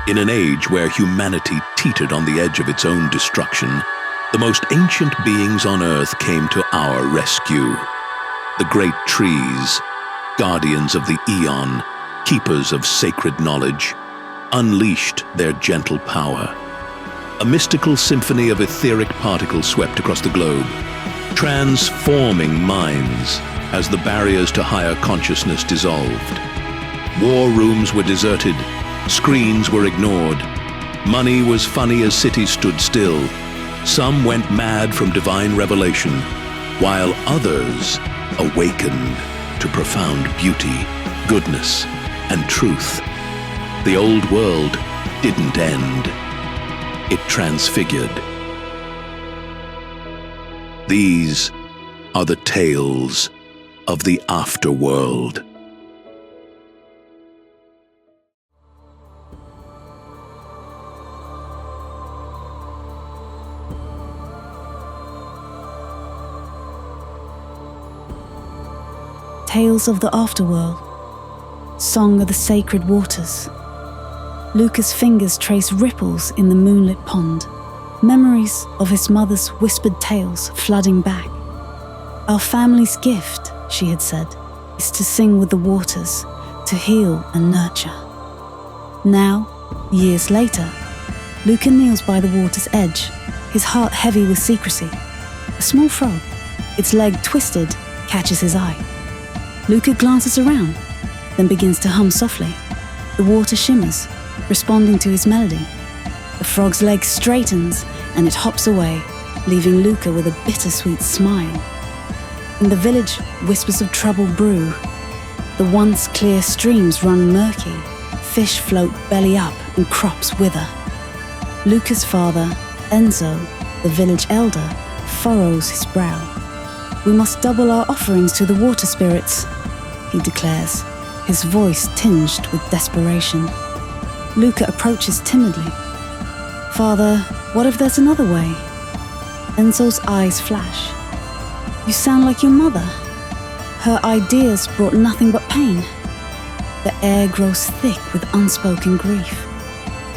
In an age where humanity teetered on the edge of its own destruction, the most ancient beings on Earth came to our rescue. The great trees, guardians of the eon, keepers of sacred knowledge, unleashed their gentle power. A mystical symphony of etheric particles swept across the globe, transforming minds as the barriers to higher consciousness dissolved. War rooms were deserted, screens were ignored, money was funny as cities stood still. Some went mad from divine revelation, while others awakened to profound beauty, goodness, and truth. The old world didn't end. It transfigured. These are the tales of the Afterworld. Tales of the Afterworld. Song of the Sacred Waters. Luca's fingers trace ripples in the moonlit pond, memories of his mother's whispered tales flooding back. Our family's gift, she had said, is to sing with the waters, to heal and nurture. Now, years later, Luca kneels by the water's edge, his heart heavy with secrecy. A small frog, its leg twisted, catches his eye. Luca glances around, then begins to hum softly. The water shimmers, responding to his melody. The frog's leg straightens and it hops away, leaving Luca with a bittersweet smile. In the village, whispers of trouble brew. The once clear streams run murky, fish float belly up and crops wither. Luca's father, Enzo, the village elder, furrows his brow. We must double our offerings to the water spirits, he declares, his voice tinged with desperation. Luca approaches timidly. Father, what if there's another way? Enzo's eyes flash. You sound like your mother. Her ideas brought nothing but pain. The air grows thick with unspoken grief.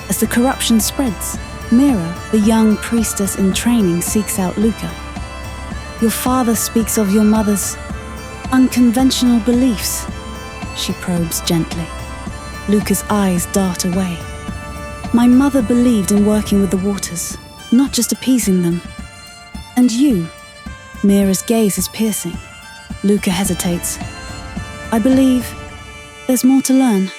As the corruption spreads, Mira, the young priestess in training, seeks out Luca. Your father speaks of your mother's unconventional beliefs, she probes gently. Luca's eyes dart away. My mother believed in working with the waters, not just appeasing them. And you? Mira's gaze is piercing. Luca hesitates. I believe there's more to learn.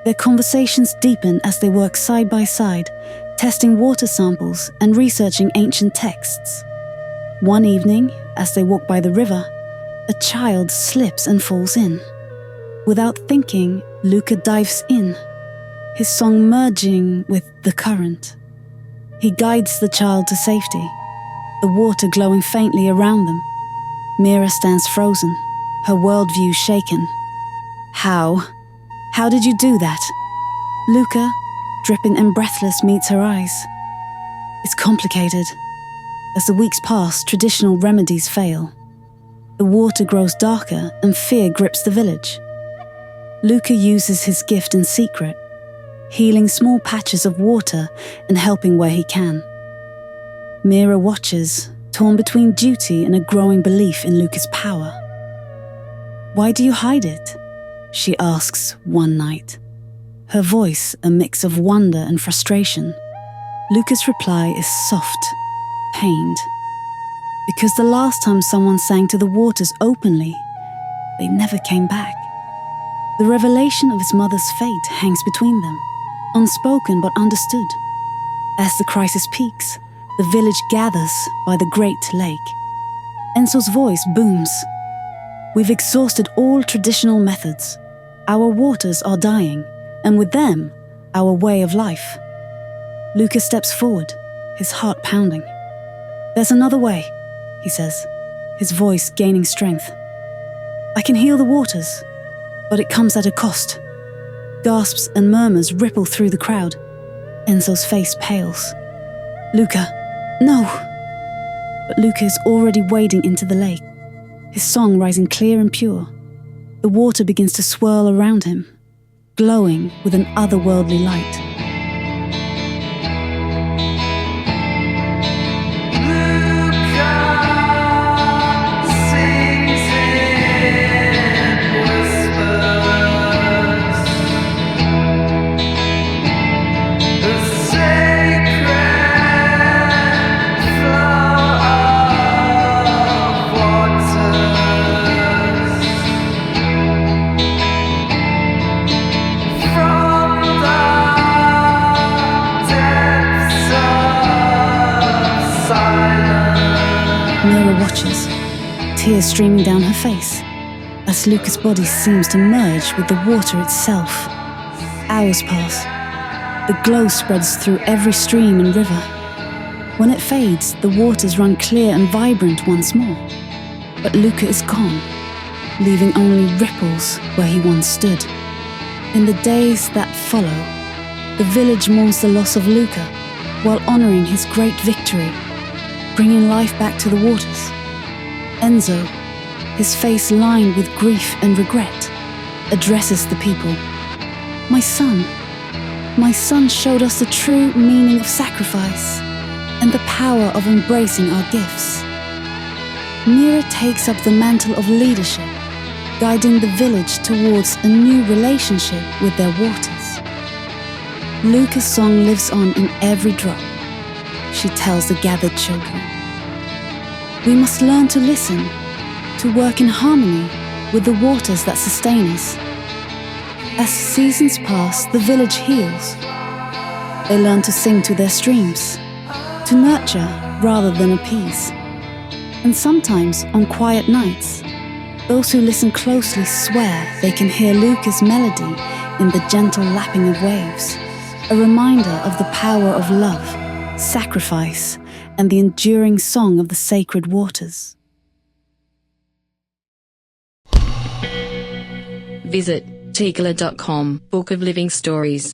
Their conversations deepen as they work side by side, testing water samples and researching ancient texts. One evening, as they walk by the river, a child slips and falls in. Without thinking, Luca dives in, his song merging with the current. He guides the child to safety, the water glowing faintly around them. Mira stands frozen, her worldview shaken. How did you do that? Luca, dripping and breathless, meets her eyes. It's complicated. As the weeks pass, traditional remedies fail. The water grows darker and fear grips the village. Luca uses his gift in secret, healing small patches of water and helping where he can. Mira watches, torn between duty and a growing belief in Luca's power. Why do you hide it? She asks one night, her voice a mix of wonder and frustration. Luca's reply is soft, pained. Because the last time someone sang to the waters openly, they never came back. The revelation of his mother's fate hangs between them, unspoken but understood. As the crisis peaks, the village gathers by the great lake. Enzo's voice booms. We've exhausted all traditional methods. Our waters are dying, and with them, our way of life. Luca steps forward, his heart pounding. There's another way, he says, his voice gaining strength. I can heal the waters, but it comes at a cost. Gasps and murmurs ripple through the crowd. Enzo's face pales. Luca, no! but Luca is already wading into the lake, his song rising clear and pure. The water begins to swirl around him, glowing with an otherworldly light. Mira watches, tears streaming down her face, as Luca's body seems to merge with the water itself. Hours pass. The glow spreads through every stream and river. When it fades, the waters run clear and vibrant once more. But Luca is gone, leaving only ripples where he once stood. In the days that follow, the village mourns the loss of Luca while honouring his great victory, bringing life back to the waters. Enzo, his face lined with grief and regret, addresses the people. My son showed us the true meaning of sacrifice and the power of embracing our gifts. Mira takes up the mantle of leadership, guiding the village towards a new relationship with their waters. Luca's song lives on in every drop, she tells the gathered children. We must learn to listen, to work in harmony with the waters that sustain us. As seasons pass, the village heals. They learn to sing to their streams, to nurture rather than appease. And sometimes, on quiet nights, those who listen closely swear they can hear Luca's melody in the gentle lapping of waves, a reminder of the power of love, sacrifice, and the enduring song of the sacred waters. Visit tigala.com, Book of Living Stories.